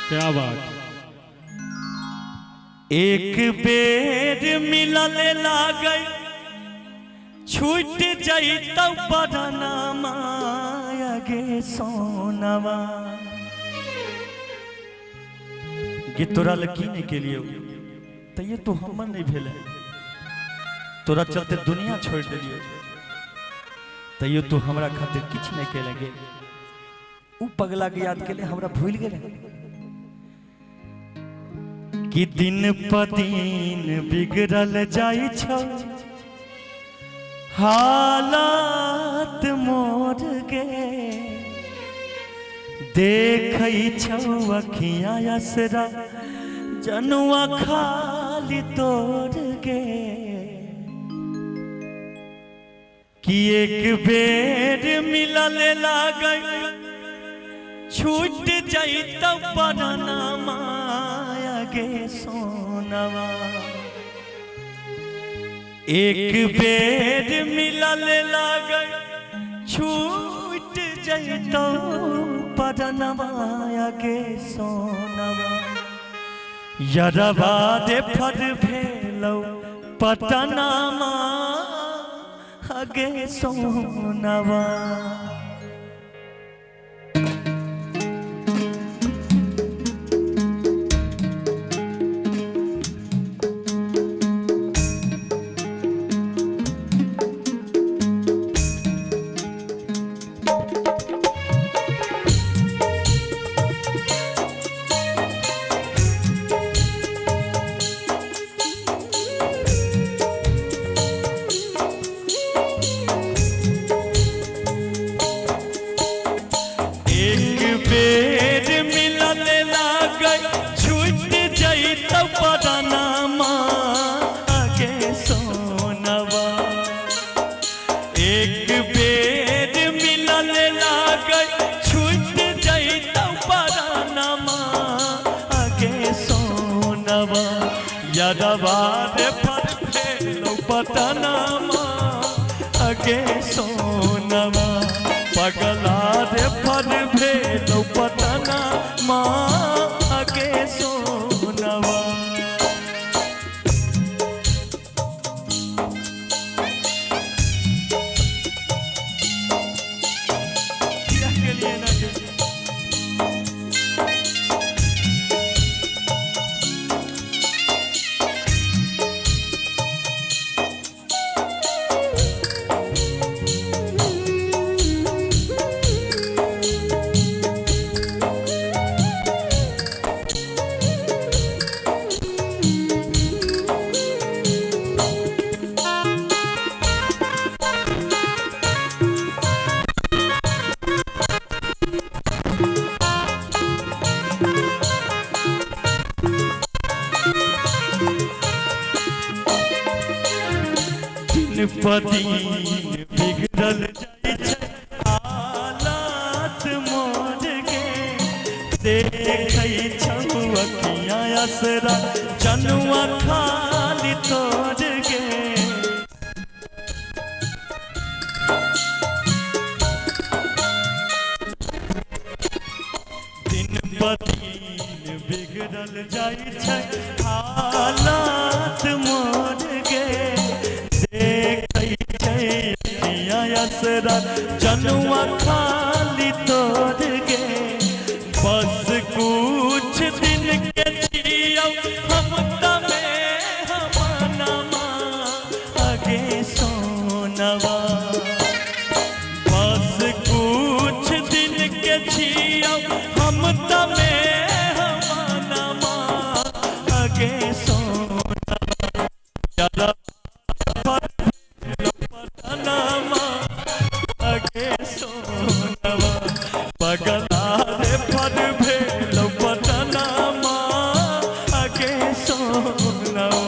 क्या बात। एक बेर मिलल लागै छूट जाई तब बदना माया गे सोनवा। गीत तोरा लकीने के लिए तो ये तो हमर नहीं भेल, तोरा चलते दुनिया छोड़ दिलियो तो ये तो हमरा खातिर किछ नहीं के लगे। उ पगला के याद के लिए हमरा भूल गेले कि दिन प दिन बिगड़ल जाई छौ हालात मोर गे। देखै छौ अखियाँ असरा जनुआ खाली तोड़ गे। कि एक बेर मिलल लागै छूट जाई तब बदना माया गे सोनवा। एक बेर मिलल लागै छूट जाई तब बदना माया गे सोनवा। यरवा दे फर भेलौ पटना माया गे सोनवा। यरवा दे फर भेलौ पटना माया गे सोनवा। पगला दे फर भेलौ पटना माया गे सोनवा। दिन बिगड़ल जाई छै हालात मोर गे। देखै छौ अखियाँ असरा जनुआ खाली तोड़ गे। दिन प दिन बिगड़ल जाई छै हालात मोर गे। असरा जनुआ खाली तोड़ गे। बस कुछ दिन के जियौ हम तमे हमना माया गे सोनवा। बस कुछ दिन के जियौ हम तमे हमना माया गे सोनवा। पगला रे फर भेलौ पटना माया गे सोनवा।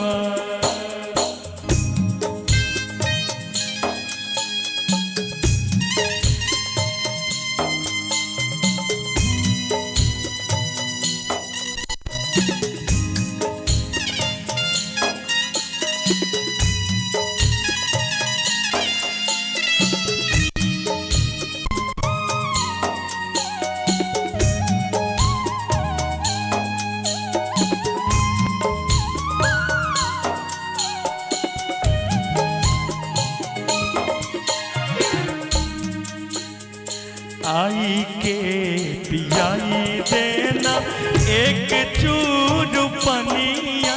आई के पियाई देना एक चूर पनिया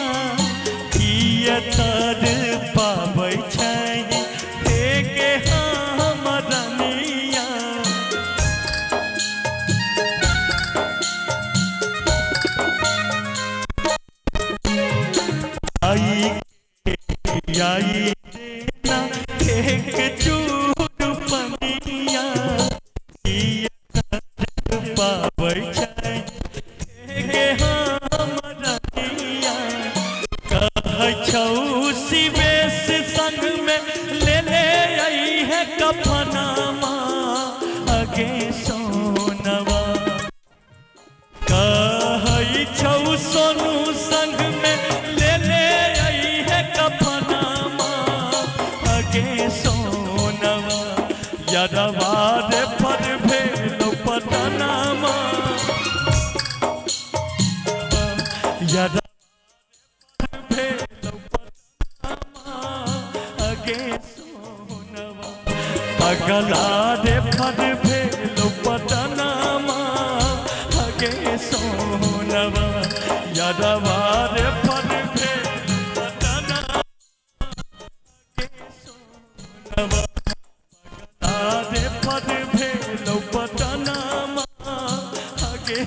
किया तर पाबै छै देखे हमरनिया। आई के पियाई देना एक चूर पनिया पाबै छै देखे हमरनिया। कहै छौ शिवेश संग में ले ले आई है कफनमा अगे सोनवा। कहै छौ सोनू संग में ले ले आई है कफनमा अगे सोनवा। यदवा रे पर भेलो पटनामा यदवा भेलो पटनामा अगे सोनवा। पगला रे पर भेलो पटनामा अगे सोनवा। यदवा रे पर भेलो पटनामा अगे सोनवा। आधे पद भेलो पटनामा आगे